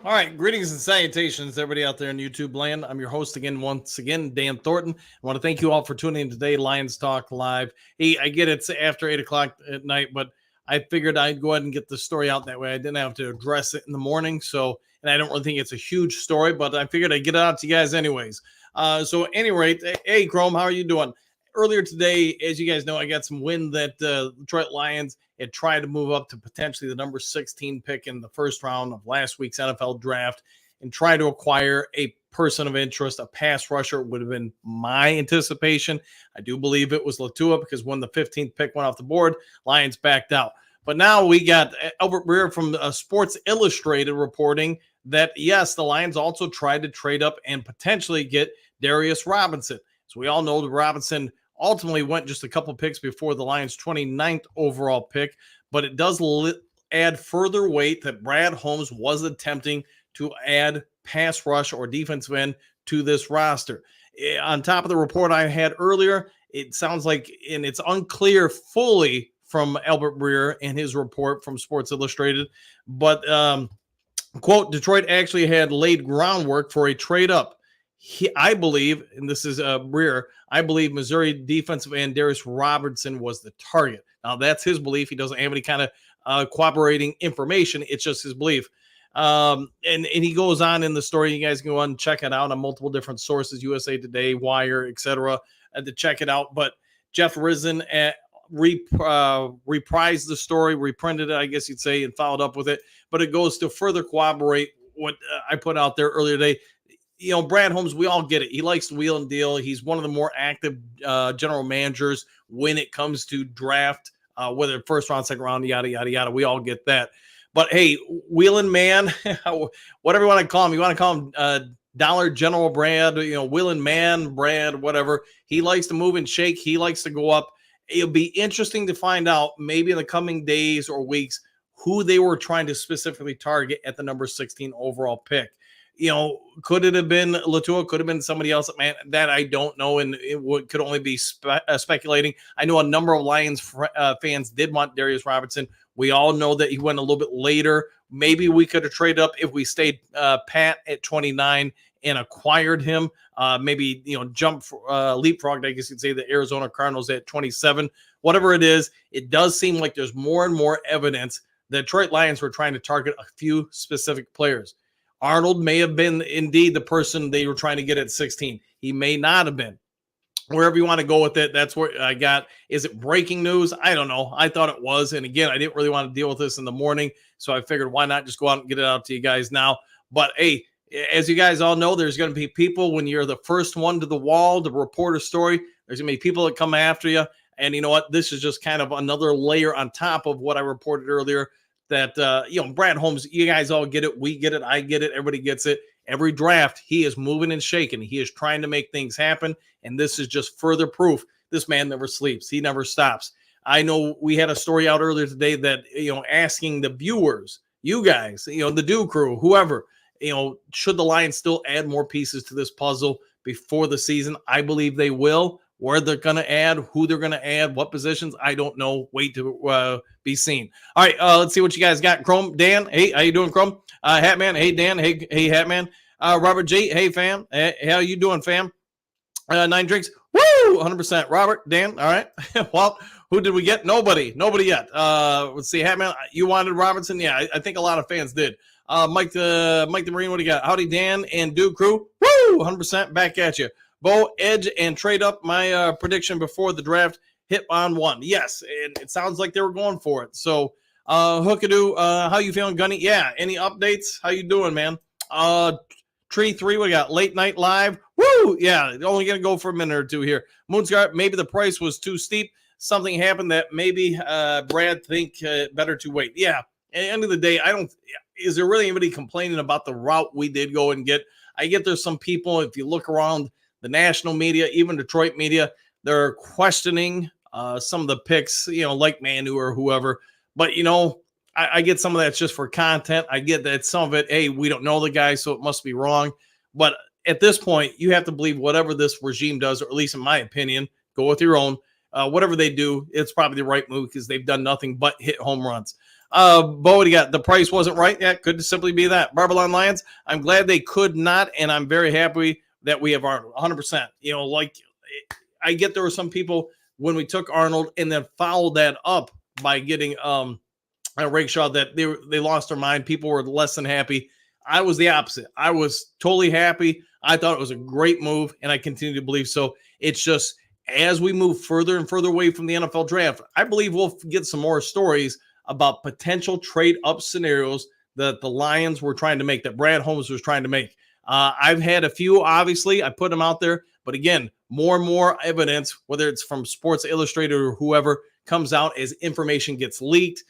All right, greetings and salutations, everybody out there in YouTube land. I'm your host again, once again, Dan Thornton. I want to thank you all for tuning in today, Lions Talk Live. Hey, I get it's after 8 o'clock at night, but I figured I'd go ahead and get the story out that way. I didn't have to address it in the morning, and I don't really think it's a huge story, but I figured I'd get it out to you guys anyways. So, at any rate, hey, Chrome, how are you doing? Earlier today, as you guys know, I got some wind that Detroit Lions had tried to move up to potentially the number 16 pick in the first round of last week's NFL draft and try to acquire a person of interest, a pass rusher would have been my anticipation. I do believe it was Latua because when the 15th pick went off the board, Lions backed out. But now we got Albert Breer from Sports Illustrated reporting that, yes, the Lions also tried to trade up and potentially get Darius Robinson. So we all know that Robinson ultimately went just a couple picks before the Lions' 29th overall pick, but it does add further weight that Brad Holmes was attempting to add pass rush or defensive end to this roster. On top of the report I had earlier, it sounds like, and it's unclear fully from Albert Breer and his report from Sports Illustrated, but quote, Detroit actually had laid groundwork for a trade up. I believe, and this is Breer, I believe Missouri defensive end Darius Robertson was the target. Now, that's his belief. He doesn't have any kind of cooperating information. It's just his belief. And he goes on in the story. You guys can go on and check it out on multiple different sources, USA Today, Wire, etc., to check it out. But Jeff Risen reprised the story, reprinted it, I guess you'd say, and followed up with it. But it goes to further corroborate what I put out there earlier today. You know, Brad Holmes, we all get it. He likes to wheel and deal. He's one of the more active general managers when it comes to draft, whether first round, second round, yada, yada, yada. We all get that. But, hey, wheeling man, whatever you want to call him. You want to call him Dollar General Brad, wheeling man, Brad, whatever. He likes to move and shake. He likes to go up. It'll be interesting to find out maybe in the coming days or weeks who they were trying to specifically target at the number 16 overall pick. Could it have been Latua? Could have been somebody else? Man, that I don't know, and could only be speculating. I know a number of Lions fans did want Darius Robinson. We all know that he went a little bit later. Maybe we could have traded up if we stayed pat at 29 and acquired him. Maybe leapfrogged, I guess you'd say, the Arizona Cardinals at 27. Whatever it is, it does seem like there's more and more evidence that Detroit Lions were trying to target a few specific players. Arnold may have been indeed the person they were trying to get at 16. He may not have been. Wherever you want to go with it, that's where I got. Is it breaking news? I don't know. I thought it was. And again, I didn't really want to deal with this in the morning. So I figured why not just go out and get it out to you guys now. But hey, as you guys all know, there's going to be people when you're the first one to the wall to report a story. There's going to be people that come after you. And you know what? This is just kind of another layer on top of what I reported earlier. That, Brad Holmes, you guys all get it. We get it. I get it. Everybody gets it. Every draft, he is moving and shaking. He is trying to make things happen. And this is just further proof. This man never sleeps. He never stops. I know we had a story out earlier today that, asking the viewers, you guys, the Dew Crew, whoever, should the Lions still add more pieces to this puzzle before the season? I believe they will. Where they're going to add, who they're going to add, what positions, I don't know. Wait to be seen. All right, let's see what you guys got. Chrome, Dan, hey, how you doing, Chrome? Hatman, hey, Dan, hey, Hatman. Robert G, hey, fam. Hey, how you doing, fam? 9 drinks, woo, 100%. Robert, Dan, all right. Well, who did we get? Nobody yet. Let's see, Hatman, you wanted Robinson? Yeah, I think a lot of fans did. Mike the Marine, what do you got? Howdy, Dan and Dew Crew, woo, 100% back at you. Bo, edge, and trade up. My prediction before the draft hit on one. Yes, and it sounds like they were going for it. So, Hookadoo, how you feeling, Gunny? Yeah, any updates? How you doing, man? Tree 3, we got Late Night Live. Woo! Yeah, only going to go for a minute or two here. Moonscar, maybe the price was too steep. Something happened that maybe Brad think better to wait. Yeah, at the end of the day, is there really anybody complaining about the route we did go and get? I get there's some people, if you look around the national media, even Detroit media, they're questioning some of the picks, like Manu or whoever. But, I get some of that's just for content. I get that some of it, hey, we don't know the guy, so it must be wrong. But at this point, you have to believe whatever this regime does, or at least in my opinion, go with your own. Whatever they do, it's probably the right move because they've done nothing but hit home runs. Bo, what do you got? The price wasn't right. Yeah, could simply be that. Barbalon Lions, I'm glad they could not, and I'm very happy that we have Arnold 100%. Like I get there were some people when we took Arnold and then followed that up by getting Rakestraw that they lost their mind. People were less than happy. I was the opposite. I was totally happy. I thought it was a great move, and I continue to believe so. It's just as we move further and further away from the NFL draft, I believe we'll get some more stories about potential trade up scenarios that the Lions were trying to make, that Brad Holmes was trying to make. I've had a few, obviously. I put them out there. But again, more and more evidence, whether it's from Sports Illustrated or whoever, comes out as information gets leaked.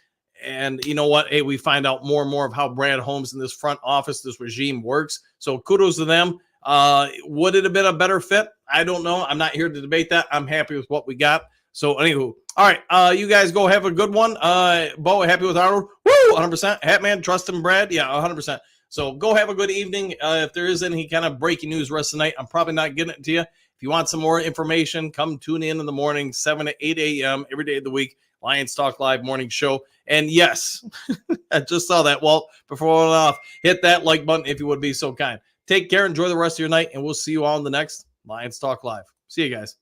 And you know what? Hey, we find out more and more of how Brad Holmes and this front office, this regime works. So kudos to them. Would it have been a better fit? I don't know. I'm not here to debate that. I'm happy with what we got. So anywho, all right, you guys go have a good one. Bo, happy with Arnold? Woo, 100%. Hatman, trust him, Brad? Yeah, 100%. So go have a good evening. If there is any kind of breaking news rest of the night, I'm probably not getting it to you. If you want some more information, come tune in the morning, 7 to 8 a.m. every day of the week, Lions Talk Live morning show. And yes, I just saw that, Walt. Before we went off, hit that like button if you would be so kind. Take care, enjoy the rest of your night, and we'll see you all in the next Lions Talk Live. See you guys.